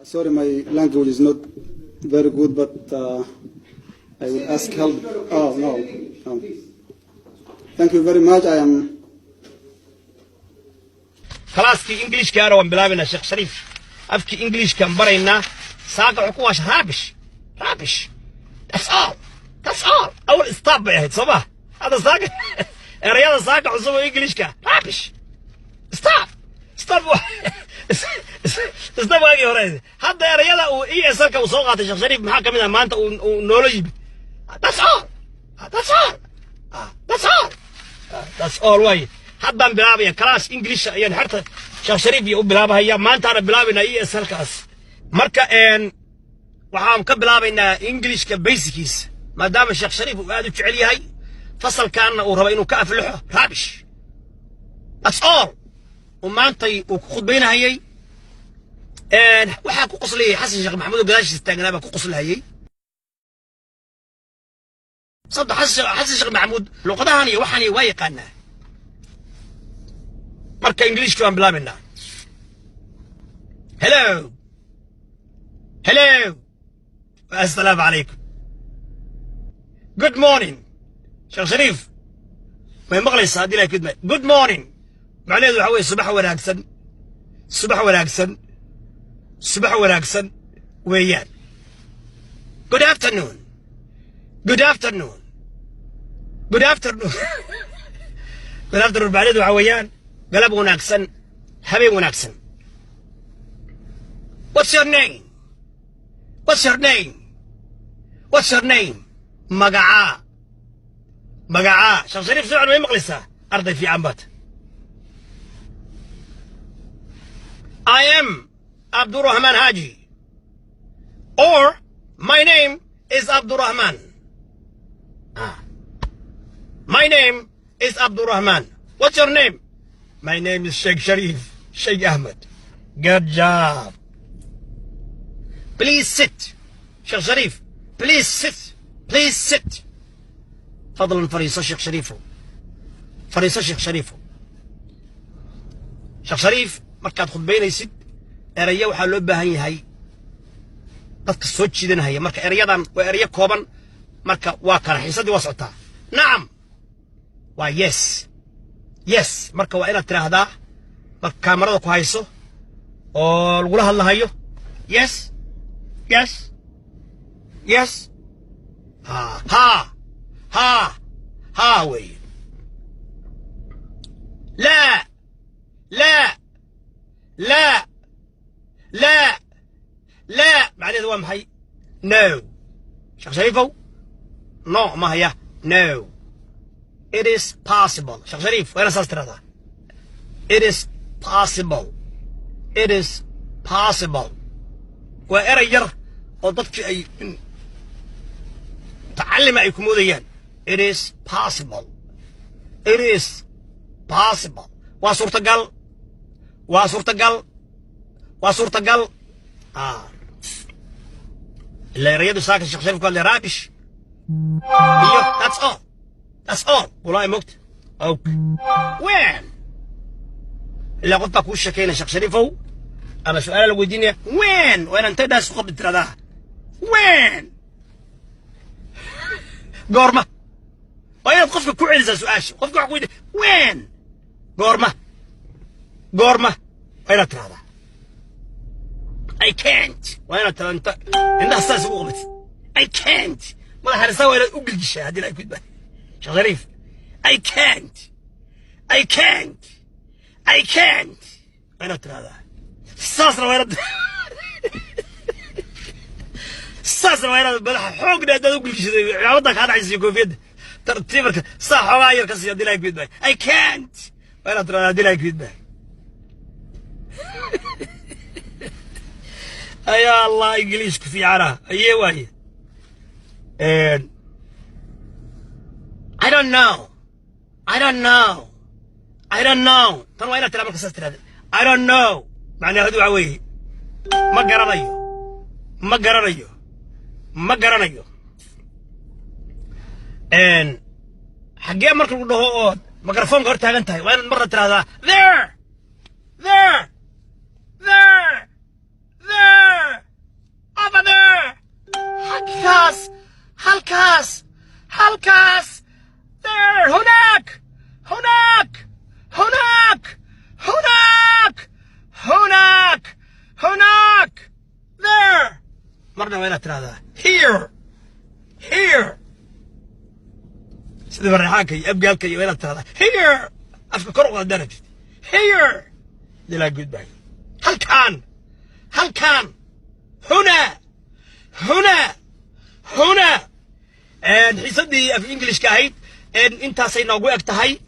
Sorry, my language is not very good, but I will ask help. Oh, no. Thank you very much. I am. كلاسكي إنجليش كانوا بلابنا شيخ شريف أفكي إنجليش كان برينا ساق عقواش رابش that's all أول استاب يا صباح هذا ساق الرياضة ساق عصوبة إنجليش كان رابش استاب استاب واقي هراي هذا الرياضة وإيه أسرك وصوغات شيخ شريف محاكم منها ما أنت ونولوجي that's all واي haddaan bilaabaya class English ayaan harta Sheekh Shariif iyo bilaabaya maanta aan bilaabina ESL-kaas marka waxaan ka bilaabaynaa English-ka basics maadaama Sheekh Shariif uu aad u jecel yahay fasalkaana uu rabo inuu ka aflaxo raabish that's all maanta uu ku khudbaynayay waxa ku qosliyay Xasan Sheekh Maxamuud gadaashiisa taagnaaba ku qosliyay صدق Xasan Sheekh Maxamuud luqadahan iyo waxaan way yaqaanaa marka English ku aan bilaabina hello assalamu alaykum good morning Sheekh Shariif way maqlaysaa hadii la kidma good morning macnaheedu waxa weeye subax wanaagsan weeyaan good afternoon macnaheedu waxa weeyaan قلب وناكسن حبيب وناكسن what's your name مقعاء شيخ شريف سعد وين مقلسة أرضي في عمبات I am Abdurrahman Haji or my name is Abdurrahman my name is Abdurrahman what's your name My name is Sheikh Sharif, Sheikh Ahmed. Good job. Please sit. Sheikh Sharif, please sit. فضلا فريسة شيخ شريف. شيخ شريف markaad khudbaynaysid erayo waxa loo baahan yahay dadka soo jiidanaya marka erayadan waa erayo kooban marka waa kala xiisadii waa socotaa. Naam. Waa yes marka waa inaad tiraahdaa marka kaamarada ku hayso oo lagu hadlahayo yes ha way لا macnaheedu waa maxay no Sheekh Shariifow no ma haya no It is possible. Sheikh Sharif, where is Astrada? It is possible. Where ير أو ضدك أي تعلم أي كموديان. It is possible. وصورة قال. اللي يريد ساكن الشيخ شريف قال لي رابش. That's all. والله مكت. أوكي. وين؟ اللي قلت لك وش كاين شيخ شريفو؟ أما سؤال اللي وديني وين أنت داس قبل ترى وين؟ قرمة. وين قفك كوعي زي سؤال قفك عقيدة وين؟ قرمة. وين ترى هذا؟ I can't. وين ترى أنت أساس وقبت. I can't. ما هرسوا إلى أقل الشيء هذه لا يكون به. شيخ شريف I can't أنا ترى هذا الساسرة ويرد بلح حقنا ده كل شيء عوضك هذا عايز يكون في يد ترتيبك صح غير كسي دي لايك بيد I can't أنا ترى دي لايك بيد يا الله إنجليزك في عرا أيه I don't know ترى وين ترى مركز هذا I don't know معناه هذا عوي ما قرنيه حقيقة مركز له ميكروفون قرت هذا انتهي وين مرة ترى هذا there وين ترى here سيدي بريحانك أبقى لك وين ترى here أفكر قدرت here لا قد باي هل كان هنا حسدي في إنجليش كهيد أنت سينوغو أكتهاي